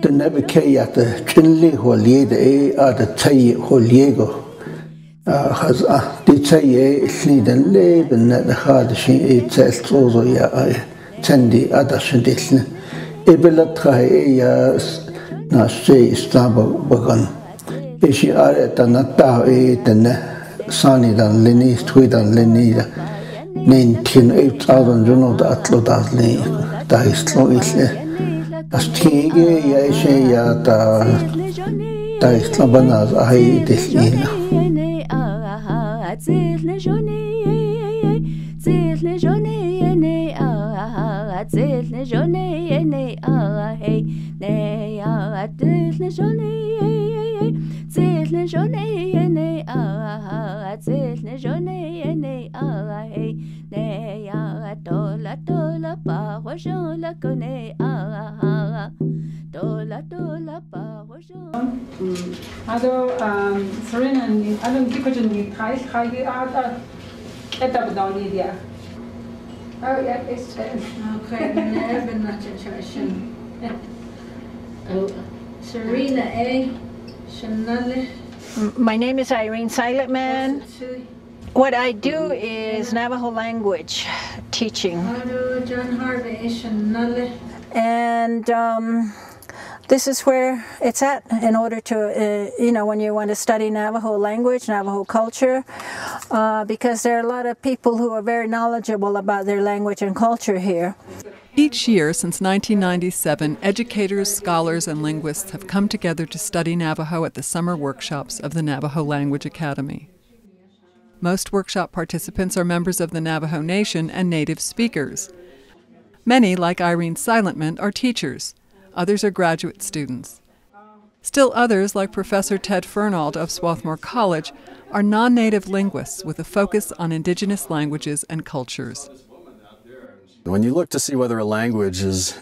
The never key at the chinley holier at the tay holiego. Has the tay sliden leben at the hard she tells also ya tendi other shendisne. Ebelatrai na say stabo bagan. Ishi are the nata the sunny than Lenny, Tweedan Lenny, 19,000 Juno that Lodasli, that is slow. As Tige, Yashe, Yata, Taislabanas, I this Serena and I don't keep it in the high at the Donia. Oh, yeah, it's okay. Never not attrition. Serena, Chanel. My name is Irene Silentman. What I do is Navajo language teaching. And this is where it's at in order to, when you want to study Navajo language, Navajo culture, because there are a lot of people who are very knowledgeable about their language and culture here. Each year since 1997, educators, scholars, and linguists have come together to study Navajo at the summer workshops of the Navajo Language Academy. Most workshop participants are members of the Navajo Nation and native speakers. Many, like Irene Silentman, are teachers. Others are graduate students. Still others, like Professor Ted Fernald of Swarthmore College, are non-native linguists with a focus on indigenous languages and cultures. When you look to see whether a language is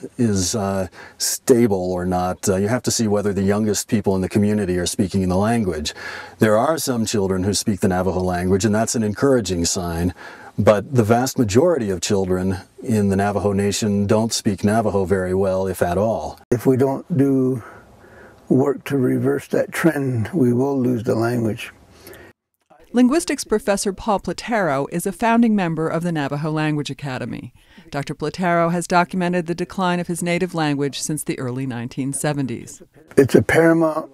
stable or not, you have to see whether the youngest people in the community are speaking in the language. There are some children who speak the Navajo language, and that's an encouraging sign. But the vast majority of children in the Navajo Nation don't speak Navajo very well, if at all. If we don't do work to reverse that trend, we will lose the language. Linguistics professor Paul Platero is a founding member of the Navajo Language Academy. Dr. Platero has documented the decline of his native language since the early 1970s. It's a paramount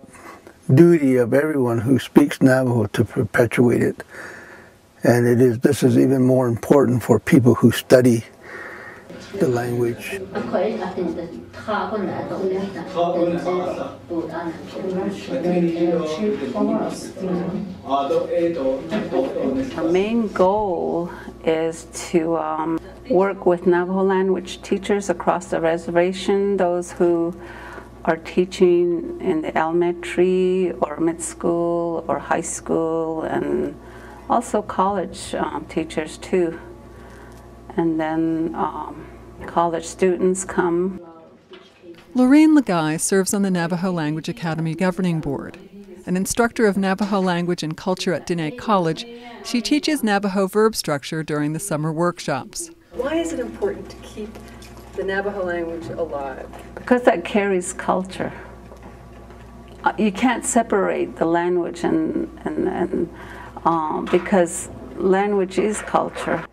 duty of everyone who speaks Navajo to perpetuate it. And this is even more important for people who study the language. Our main goal is to work with Navajo language teachers across the reservation, those who are teaching in the elementary or mid-school or high school, and also college teachers too. And then college students come. Lorraine Lagai serves on the Navajo Language Academy Governing Board. An instructor of Navajo language and culture at Diné College, she teaches Navajo verb structure during the summer workshops. Why is it important to keep the Navajo language alive? Because that carries culture. You can't separate the language because language is culture.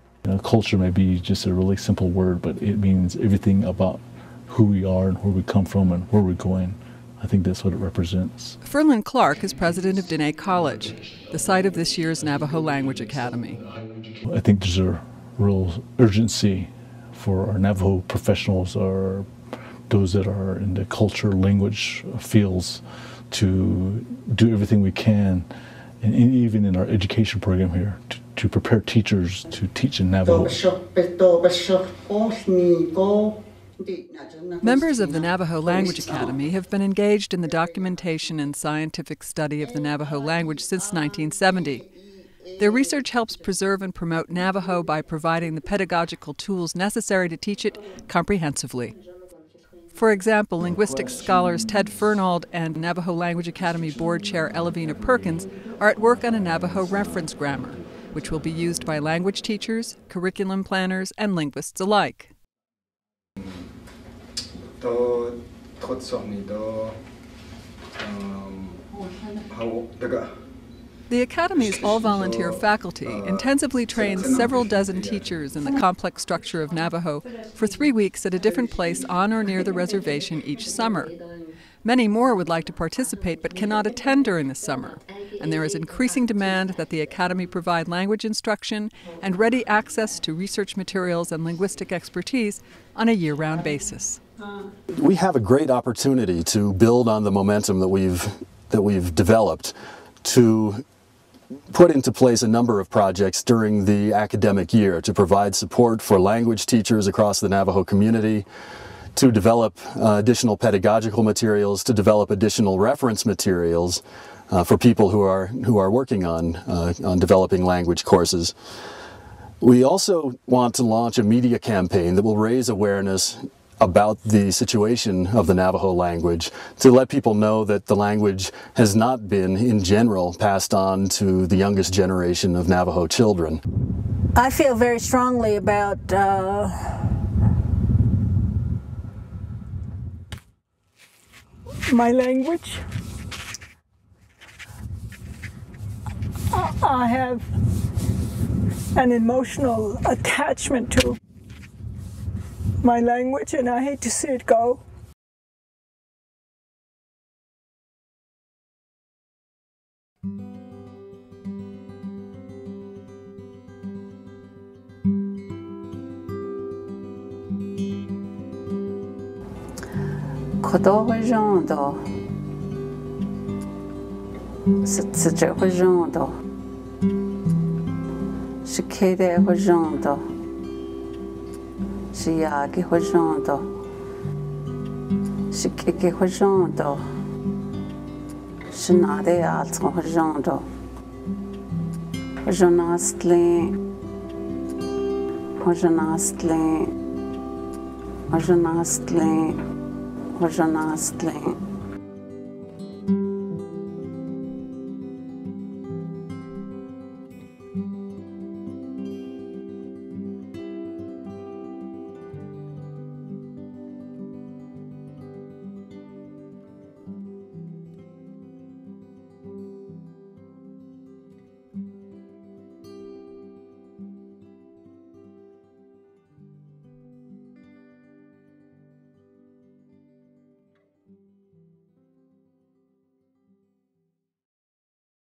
Culture may be just a really simple word, but it means everything about who we are and where we come from and where we're going. I think that's what it represents. Ferlin Clark is president of Diné College, the site of this year's Navajo Language Academy. I think there's a real urgency for our Navajo professionals or those that are in the culture, language fields to do everything we can, and even in our education program here, to prepare teachers to teach in Navajo. Members of the Navajo Language Academy have been engaged in the documentation and scientific study of the Navajo language since 1970. Their research helps preserve and promote Navajo by providing the pedagogical tools necessary to teach it comprehensively. For example, linguistics scholars Ted Fernald and Navajo Language Academy Board Chair Elavina Perkins are at work on a Navajo reference grammar, which will be used by language teachers, curriculum planners, and linguists alike. The Academy's all-volunteer faculty intensively trains several dozen teachers in the complex structure of Navajo for 3 weeks at a different place on or near the reservation each summer. Many more would like to participate but cannot attend during the summer, and there is increasing demand that the Academy provide language instruction and ready access to research materials and linguistic expertise on a year-round basis. We have a great opportunity to build on the momentum that we've developed to put into place a number of projects during the academic year to provide support for language teachers across the Navajo community, to develop additional pedagogical materials, to develop additional reference materials for people who are working on developing language courses. We also want to launch a media campaign that will raise awareness about the situation of the Navajo language, to let people know that the language has not been, in general, passed on to the youngest generation of Navajo children. I feel very strongly about my language. I have an emotional attachment to my language, and I hate to see it go. Kodo hojondo, sitje hojondo, shikede hojondo, shiyagi hojondo, shikeke hojondo, shinade alto hojondo, hojonastli, hojonastli, hojonastli. Hojonastli.